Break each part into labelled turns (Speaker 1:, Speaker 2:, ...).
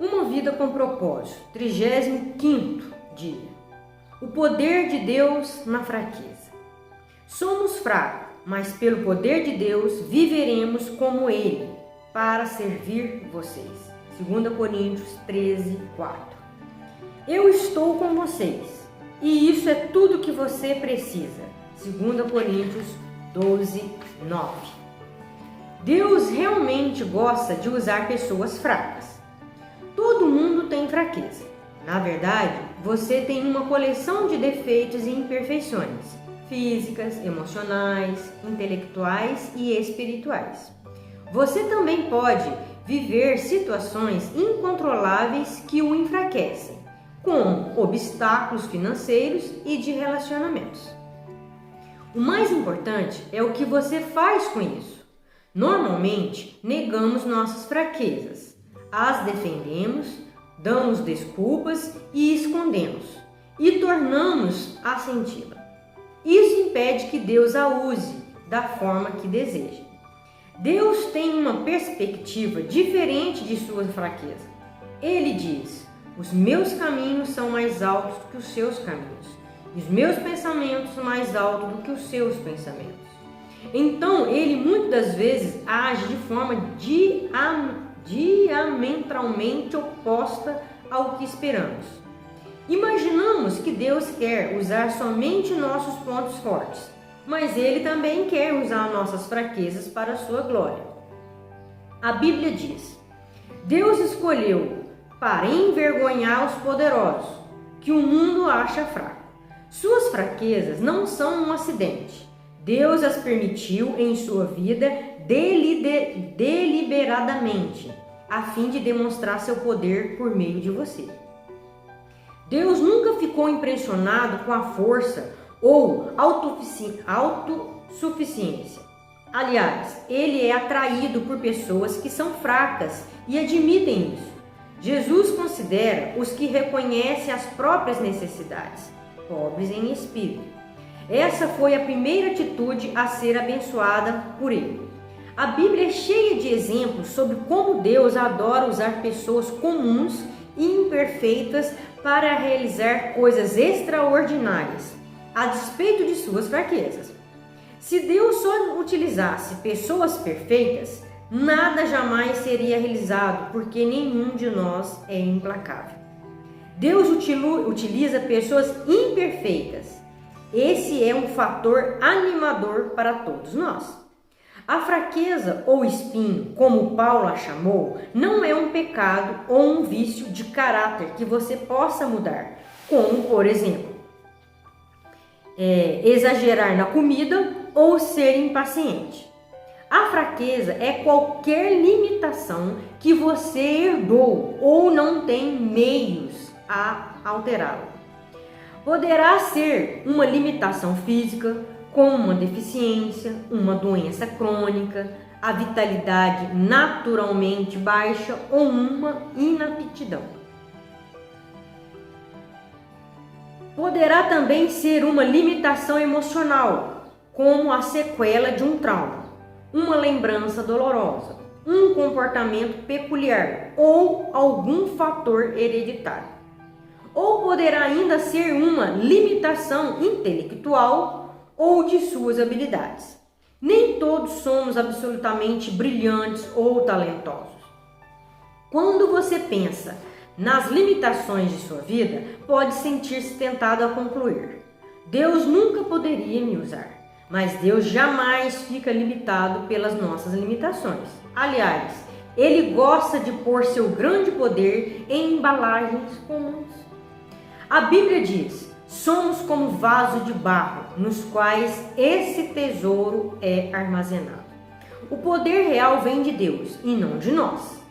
Speaker 1: Uma vida com propósito, 35º dia. O poder de Deus na fraqueza. Somos fracos, mas pelo poder de Deus viveremos como Ele, para servir vocês. 2 Coríntios 13:4. Eu estou com vocês, e isso é tudo que você precisa. 2 Coríntios 12:9. Deus realmente gosta de usar pessoas fracas. Todo mundo tem fraqueza. Na verdade, você tem uma coleção de defeitos e imperfeições físicas, emocionais, intelectuais e espirituais. Você também pode viver situações incontroláveis que o enfraquecem, como obstáculos financeiros e de relacionamentos. O mais importante é o que você faz com isso. Normalmente, negamos nossas fraquezas, as defendemos, damos desculpas e escondemos, e tornamos-a senti-la. Isso impede que Deus a use da forma que deseja. Deus tem uma perspectiva diferente de sua fraqueza. Ele diz: os meus caminhos são mais altos que os seus caminhos, e os meus pensamentos mais altos do que os seus pensamentos. Então, ele muitas vezes age de forma diametralmente oposta ao que esperamos. Imaginamos que Deus quer usar somente nossos pontos fortes, mas Ele também quer usar nossas fraquezas para a sua glória. A Bíblia diz: Deus escolheu para envergonhar os poderosos, que o mundo acha fraco. Suas fraquezas não são um acidente. Deus as permitiu em sua vida deliberadamente, a fim de demonstrar seu poder por meio de você. Deus nunca ficou impressionado com a força ou autossuficiência. Aliás, Ele é atraído por pessoas que são fracas e admitem isso. Jesus considera os que reconhecem as próprias necessidades, pobres em espírito. Essa foi a primeira atitude a ser abençoada por Ele. A Bíblia é cheia de exemplos sobre como Deus adora usar pessoas comuns e imperfeitas para realizar coisas extraordinárias, a despeito de suas fraquezas. Se Deus só utilizasse pessoas perfeitas, nada jamais seria realizado, porque nenhum de nós é implacável. Deus utiliza pessoas imperfeitas. Esse é um fator animador para todos nós. A fraqueza ou espinho, como Paulo a chamou, não é um pecado ou um vício de caráter que você possa mudar, como, por exemplo, exagerar na comida ou ser impaciente. A fraqueza é qualquer limitação que você herdou ou não tem meios a alterá-la. Poderá ser uma limitação física, como uma deficiência, uma doença crônica, a vitalidade naturalmente baixa ou uma inaptidão. Poderá também ser uma limitação emocional, como a sequela de um trauma, uma lembrança dolorosa, um comportamento peculiar ou algum fator hereditário. Ou poderá ainda ser uma limitação intelectual ou de suas habilidades. Nem todos somos absolutamente brilhantes ou talentosos. Quando você pensa nas limitações de sua vida, pode sentir-se tentado a concluir: Deus nunca poderia me usar. Mas Deus jamais fica limitado pelas nossas limitações. Aliás, Ele gosta de pôr seu grande poder em embalagens comuns. A Bíblia diz: somos como vaso de barro, nos quais esse tesouro é armazenado. O poder real vem de Deus e não de nós.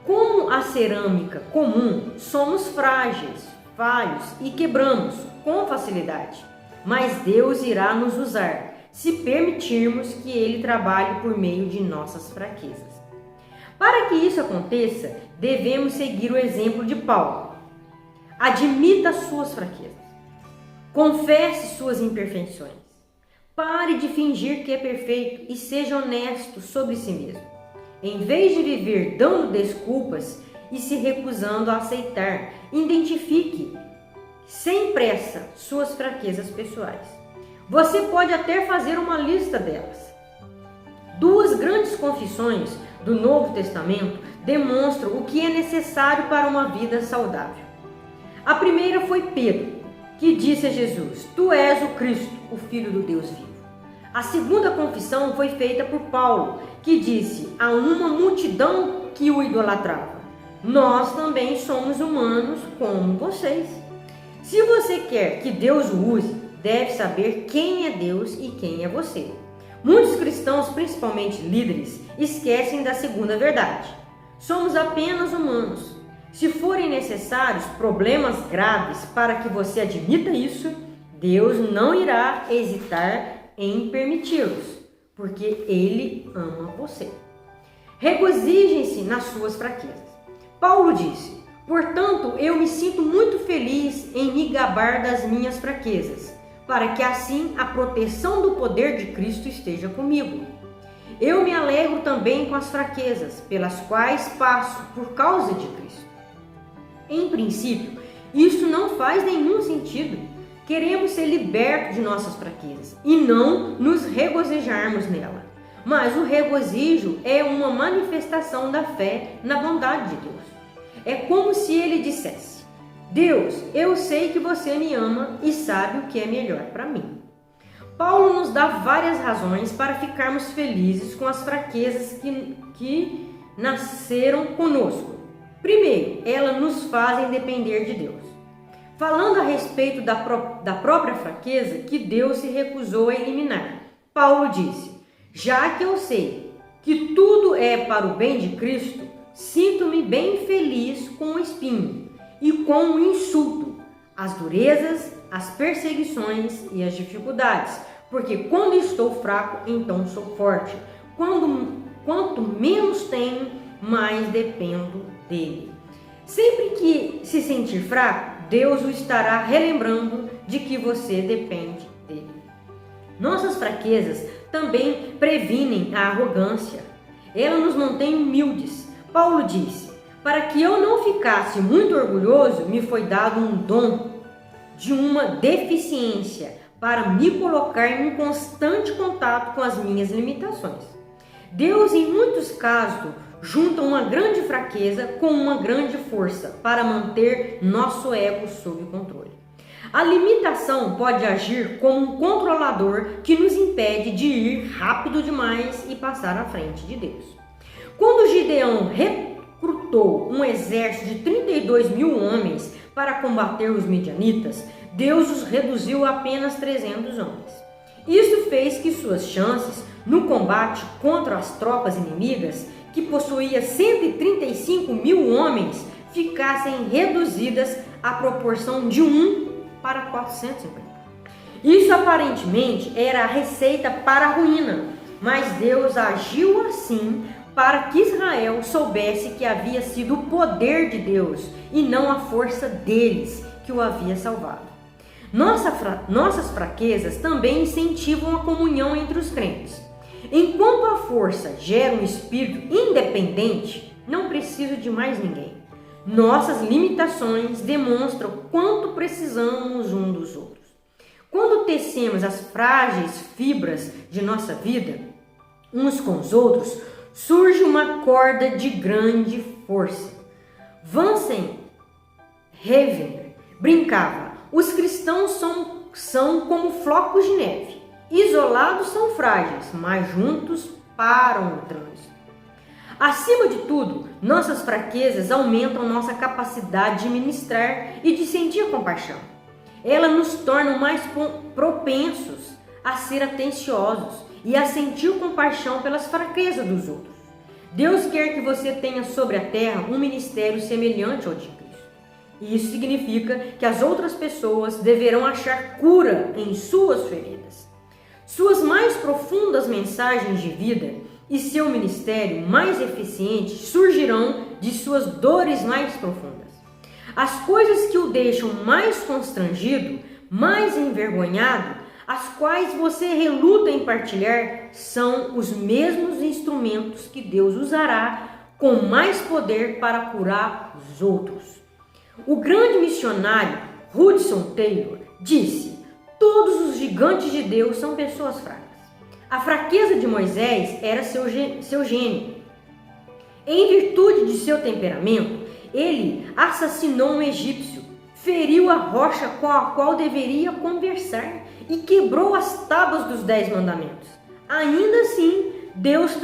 Speaker 1: Como a cerâmica comum, somos frágeis, falhos e quebramos com facilidade. Mas Deus irá nos usar, se permitirmos que Ele trabalhe por meio de nossas fraquezas. Para que isso aconteça, devemos seguir o exemplo de Paulo. Admita suas fraquezas. Confesse suas imperfeições. Pare de fingir que é perfeito e seja honesto sobre si mesmo. Em vez de viver dando desculpas e se recusando a aceitar. Identifique sem pressa suas fraquezas pessoais. Você pode até fazer uma lista delas. Duas grandes confissões do Novo Testamento demonstram o que é necessário para uma vida saudável. A primeira foi Pedro, que disse a Jesus: "Tu és o Cristo, o Filho do Deus vivo". A segunda confissão foi feita por Paulo, que disse a uma multidão que o idolatrava: "Nós também somos humanos como vocês". Se você quer que Deus o use, deve saber quem é Deus e quem é você. Muitos cristãos, principalmente líderes, esquecem da segunda verdade. Somos apenas humanos. Se forem necessários problemas graves para que você admita isso, Deus não irá hesitar em permiti-los, porque Ele ama você. Regozijem-se nas suas fraquezas. Paulo disse: "Portanto, eu me sinto muito feliz em me gabar das minhas fraquezas, para que assim a proteção do poder de Cristo esteja comigo. Eu me alegro também com as fraquezas, pelas quais passo por causa de Cristo." Em princípio, isso não faz nenhum sentido. Queremos ser libertos de nossas fraquezas e não nos regozijarmos nela. Mas o regozijo é uma manifestação da fé na bondade de Deus. É como se ele dissesse: "Deus, eu sei que você me ama e sabe o que é melhor para mim." Paulo nos dá várias razões para ficarmos felizes com as fraquezas que nasceram conosco. Primeiro, elas nos fazem depender de Deus. Falando a respeito da própria fraqueza que Deus se recusou a eliminar, Paulo disse: "Já que eu sei que tudo é para o bem de Cristo, sinto-me bem feliz com o espinho e com o insulto, as durezas, as perseguições e as dificuldades, porque quando estou fraco, então sou forte. Quanto menos tenho, mais dependo dele." Sempre que se sentir fraco, Deus o estará relembrando de que você depende dele. Nossas fraquezas também previnem a arrogância. Ela nos mantém humildes. Paulo disse: "Para que eu não ficasse muito orgulhoso, me foi dado um dom de uma deficiência para me colocar em um constante contato com as minhas limitações." Deus, em muitos casos, junta uma grande fraqueza com uma grande força para manter nosso ego sob controle. A limitação pode agir como um controlador que nos impede de ir rápido demais e passar à frente de Deus. Quando Gideão recrutou um exército de 32 mil homens para combater os midianitas, Deus os reduziu a apenas 300 homens. Isso fez que suas chances no combate contra as tropas inimigas, que possuía 135 mil homens, ficassem reduzidas à proporção de 1 para 450. Isso aparentemente era a receita para a ruína, mas Deus agiu assim para que Israel soubesse que havia sido o poder de Deus e não a força deles que o havia salvado. Nossas fraquezas também incentivam a comunhão entre os crentes. Enquanto a força gera um espírito independente, não preciso de mais ninguém. Nossas limitações demonstram quanto precisamos um dos outros. Quando tecemos as frágeis fibras de nossa vida uns com os outros, surge uma corda de grande força. Vansen Hever brincava: "Os cristãos são como flocos de neve. Isolados são frágeis, mas juntos param o trânsito." Acima de tudo, nossas fraquezas aumentam nossa capacidade de ministrar e de sentir compaixão. Elas nos tornam mais propensos a ser atenciosos e a sentir compaixão pelas fraquezas dos outros. Deus quer que você tenha sobre a terra um ministério semelhante ao de Cristo. E isso significa que as outras pessoas deverão achar cura em suas feridas. Suas mais profundas mensagens de vida e seu ministério mais eficiente surgirão de suas dores mais profundas. As coisas que o deixam mais constrangido, mais envergonhado, as quais você reluta em partilhar, são os mesmos instrumentos que Deus usará com mais poder para curar os outros. O grande missionário Hudson Taylor disse: todos os gigantes de Deus são pessoas fracas. A fraqueza de Moisés era seu gênio. Em virtude de seu temperamento, ele assassinou um egípcio, feriu a rocha com a qual deveria conversar e quebrou as tábuas dos 10 mandamentos. Ainda assim, Deus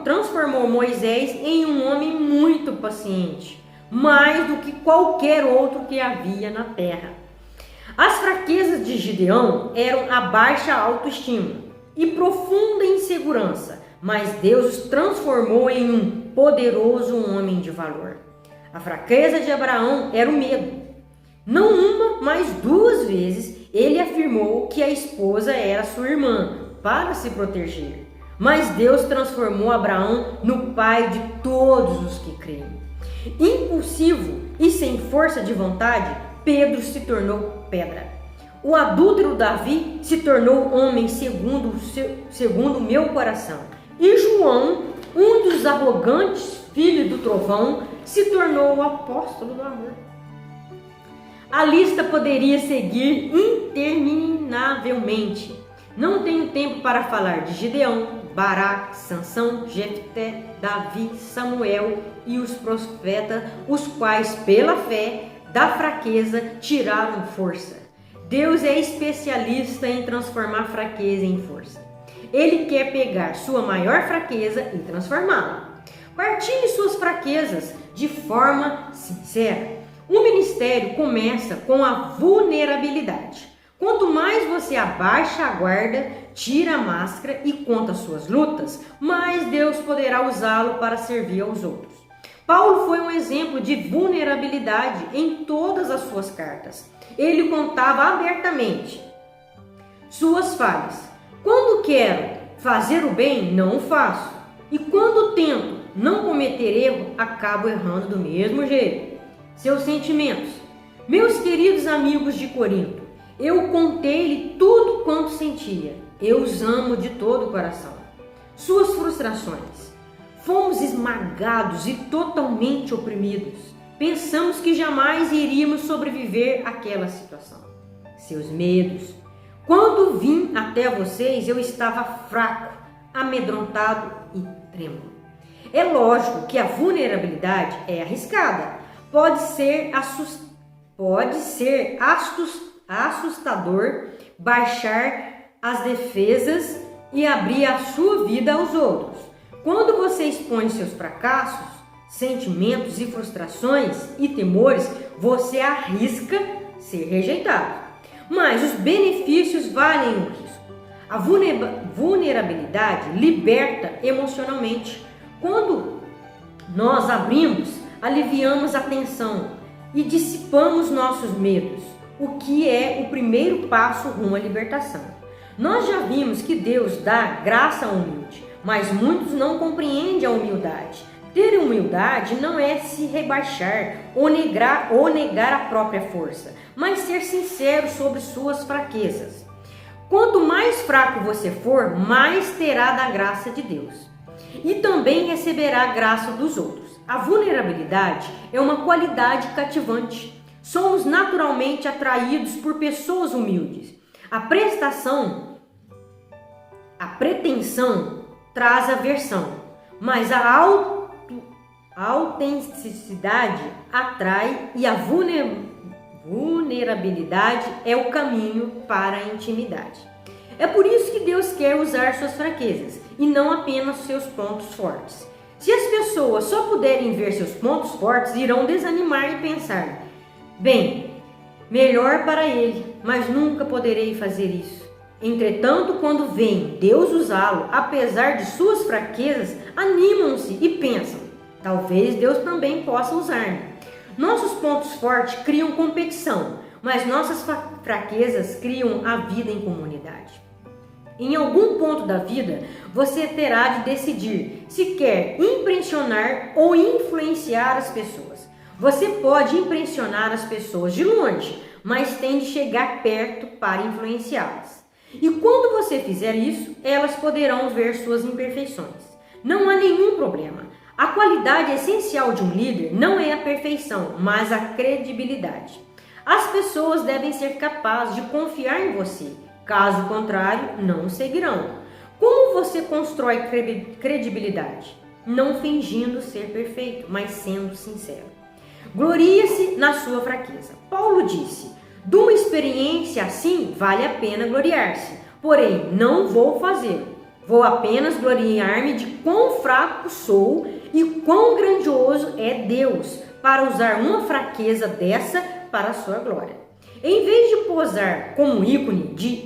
Speaker 1: transformou Moisés em um homem muito paciente, mais do que qualquer outro que havia na terra. As fraquezas de Gideão eram a baixa autoestima e profunda insegurança, mas Deus os transformou em um poderoso homem de valor. A fraqueza de Abraão era o medo. Não uma, mas 2 vezes ele afirmou que a esposa era sua irmã para se proteger. Mas Deus transformou Abraão no pai de todos os que creem. Impulsivo e sem força de vontade, Pedro se tornou pedra. O adúltero Davi se tornou homem segundo o meu coração. E João, um dos arrogantes filhos do trovão, se tornou o apóstolo do amor. A lista poderia seguir interminavelmente. Não tenho tempo para falar de Gideão, Baraque, Sansão, Jefté, Davi, Samuel e os profetas, os quais, pela fé da fraqueza, tiraram força. Deus é especialista em transformar fraqueza em força. Ele quer pegar sua maior fraqueza e transformá-la. Partilhe suas fraquezas de forma sincera. O ministério começa com a vulnerabilidade. Quanto mais você abaixa a guarda, tira a máscara e conta suas lutas, mais Deus poderá usá-lo para servir aos outros. Paulo foi um exemplo de vulnerabilidade em todas as suas cartas. Ele contava abertamente suas falhas. Quando quero fazer o bem, não o faço. E quando tento não cometer erro, acabo errando do mesmo jeito. Seus sentimentos. Meus queridos amigos de Corinto, eu contei-lhe tudo quanto sentia. Eu os amo de todo o coração. Suas frustrações. Fomos esmagados e totalmente oprimidos. Pensamos que jamais iríamos sobreviver àquela situação. Seus medos. Quando vim até vocês, eu estava fraco, amedrontado e trêmulo. É lógico que a vulnerabilidade é arriscada. Pode ser assustador baixar as defesas e abrir a sua vida aos outros. Quando você expõe seus fracassos, sentimentos e frustrações e temores, você arrisca ser rejeitado. Mas os benefícios valem o risco. A vulnerabilidade liberta emocionalmente. Quando nós abrimos, aliviamos a tensão e dissipamos nossos medos, o que é o primeiro passo rumo à libertação. Nós já vimos que Deus dá graça ao humilde, mas muitos não compreendem a humildade. Ter humildade não é se rebaixar ou negar a própria força, mas ser sincero sobre suas fraquezas. Quanto mais fraco você for, mais terá da graça de Deus e também receberá a graça dos outros. A vulnerabilidade é uma qualidade cativante. Somos naturalmente atraídos por pessoas humildes. A pretensão traz aversão, mas a autenticidade atrai e a vulnerabilidade é o caminho para a intimidade. É por isso que Deus quer usar suas fraquezas e não apenas seus pontos fortes. Se as pessoas só puderem ver seus pontos fortes, irão desanimar e pensar: bem, melhor para ele, mas nunca poderei fazer isso. Entretanto, quando veem Deus usá-lo, apesar de suas fraquezas, animam-se e pensam: talvez Deus também possa usar-me. Nossos pontos fortes criam competição, mas nossas fraquezas criam a vida em comunidade. Em algum ponto da vida, você terá de decidir se quer impressionar ou influenciar as pessoas. Você pode impressionar as pessoas de longe, mas tem de chegar perto para influenciá-las. E quando você fizer isso, elas poderão ver suas imperfeições. Não há nenhum problema. A qualidade essencial de um líder não é a perfeição, mas a credibilidade. As pessoas devem ser capazes de confiar em você, caso contrário, não o seguirão. Como você constrói credibilidade? Não fingindo ser perfeito, mas sendo sincero. Glorie-se na sua fraqueza. Paulo disse: de uma experiência assim vale a pena gloriar-se, porém não vou fazê-lo. Vou apenas gloriar-me de quão fraco sou e quão grandioso é Deus para usar uma fraqueza dessa para a sua glória. Em vez de posar como ícone de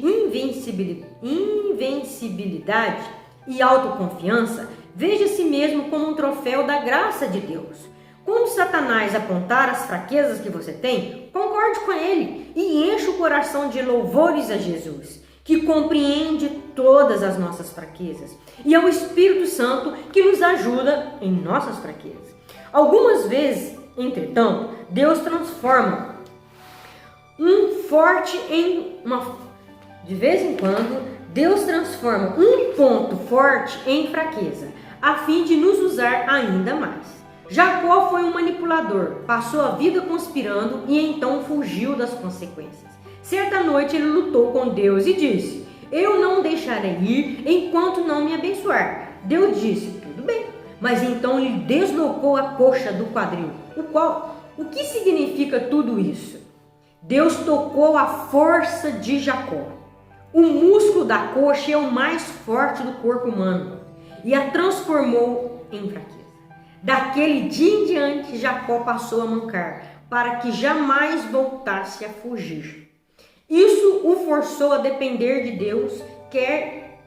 Speaker 1: invencibilidade e autoconfiança, veja a si mesmo como um troféu da graça de Deus. Quando Satanás apontar as fraquezas que você tem, concorde com ele e encha o coração de louvores a Jesus, que compreende todas as nossas fraquezas, e é o Espírito Santo que nos ajuda em nossas fraquezas. Algumas vezes, entretanto, Deus transforma de vez em quando, Deus transforma um ponto forte em fraqueza, a fim de nos usar ainda mais. Jacó foi um manipulador, passou a vida conspirando e então fugiu das consequências. Certa noite ele lutou com Deus e disse: eu não deixarei ir enquanto não me abençoar. Deus disse: tudo bem, mas então lhe deslocou a coxa do quadril. O que significa tudo isso? Deus tocou a força de Jacó. O músculo da coxa é o mais forte do corpo humano e a transformou em fraqueza. Daquele dia em diante, Jacó passou a mancar para que jamais voltasse a fugir. Isso o forçou a depender de Deus, quer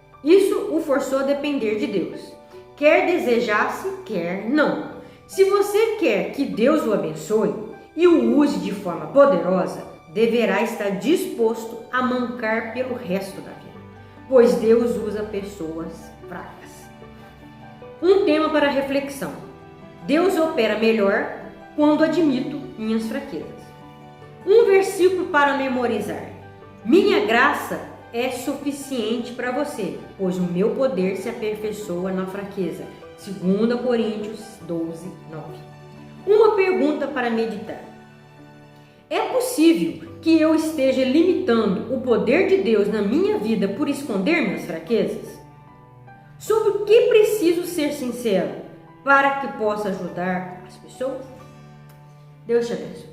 Speaker 1: desejasse, quer não. Se você quer que Deus o abençoe e o use de forma poderosa, deverá estar disposto a mancar pelo resto da vida, pois Deus usa pessoas fracas. Um tema para reflexão: Deus opera melhor quando admito minhas fraquezas. Um versículo para memorizar: minha graça é suficiente para você, pois o meu poder se aperfeiçoa na fraqueza. 2 Coríntios 12, 9. Uma pergunta para meditar: é possível que eu esteja limitando o poder de Deus na minha vida por esconder minhas fraquezas? Sobre o que preciso ser sincero para que possa ajudar as pessoas? Deus te abençoe.